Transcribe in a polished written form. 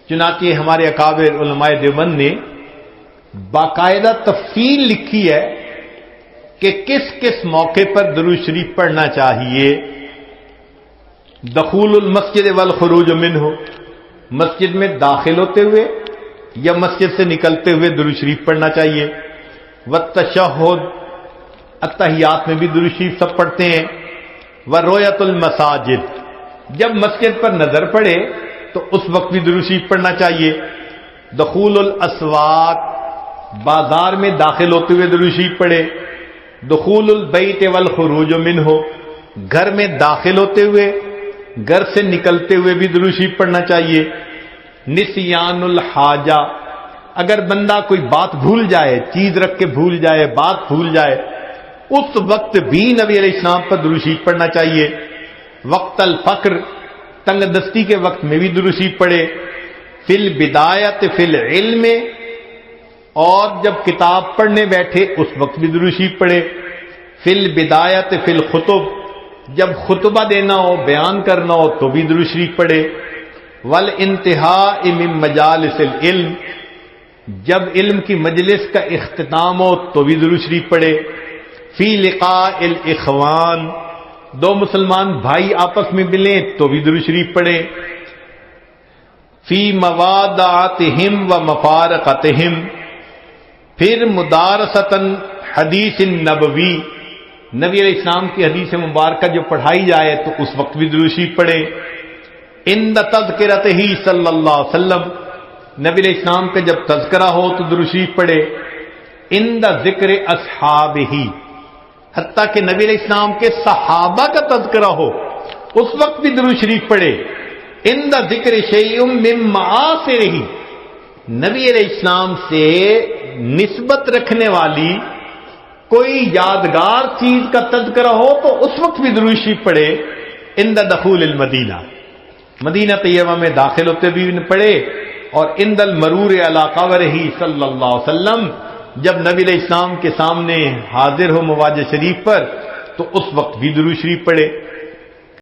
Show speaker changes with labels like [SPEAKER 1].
[SPEAKER 1] چنانچہ ہمارے اکابر علماء دیوبند نے باقاعدہ تفصیل لکھی ہے کہ کس کس موقع پر درود شریف پڑھنا چاہیے. دخول المسجد والخروج منہ، مسجد میں داخل ہوتے ہوئے یا مسجد سے نکلتے ہوئے درود شریف پڑھنا چاہیے. والتشہد، التحیات میں بھی درود شریف سب پڑھتے ہیں. ورؤیت المساجد، جب مسجد پر نظر پڑے تو اس وقت بھی درود شریف پڑھنا چاہیے. دخول الاسواق، بازار میں داخل ہوتے ہوئے درود شریف پڑھے. دخول البیت والخروج منہ، گھر میں داخل ہوتے ہوئے گھر سے نکلتے ہوئے بھی درود شریف پڑھنا چاہیے. نسیان الحاجہ، اگر بندہ کوئی بات بھول جائے، چیز رکھ کے بھول جائے، بات بھول جائے، اس وقت بھی نبی علیہ السلام پر درود شریف پڑھنا چاہیے. وقت الفقر، تنگ دستی کے وقت میں بھی درود شریف پڑھے. فی البدایت فی العلم، اور جب کتاب پڑھنے بیٹھے اس وقت بھی درود شریف پڑھے. فی البدایت فی الخطب، جب خطبہ دینا ہو، بیان کرنا ہو تو بھی درود شریف پڑھے. والانتہاء من مجالس العلم، جب علم کی مجلس کا اختتام ہو تو بھی درود شریف پڑھے. فی لقاء الاخوان، دو مسلمان بھائی آپس میں ملیں تو بھی درود شریف پڑھے. فی موادعتہم و مفارقتہم، پھر مدارستاً حدیث نبوی، نبی علیہ السلام کی حدیث مبارکہ جو پڑھائی جائے تو اس وقت بھی درود شریف پڑھے. عند تذکرتہ صلی اللہ علیہ وسلم، نبی علیہ السلام کا جب تذکرہ ہو تو درود شریف پڑھے. عند ذکر اصحابہ، حتیٰ کہ نبی علیہ السلام کے صحابہ کا تذکرہ ہو اس وقت بھی درود شریف پڑھے. عند ذکر شیء من معاصرہ، نبی علیہ السلام سے نسبت رکھنے والی کوئی یادگار چیز کا تذکرہ ہو تو اس وقت بھی درود شریف پڑھے. عند دخول المدینہ، مدینہ طیبہ میں داخل ہوتے بھی پڑھے. اور عند المرور علی قبرہ صلی اللہ علیہ وسلم، جب نبی علیہ السلام کے سامنے حاضر ہو مواجہ شریف پر تو اس وقت بھی درود شریف پڑھے.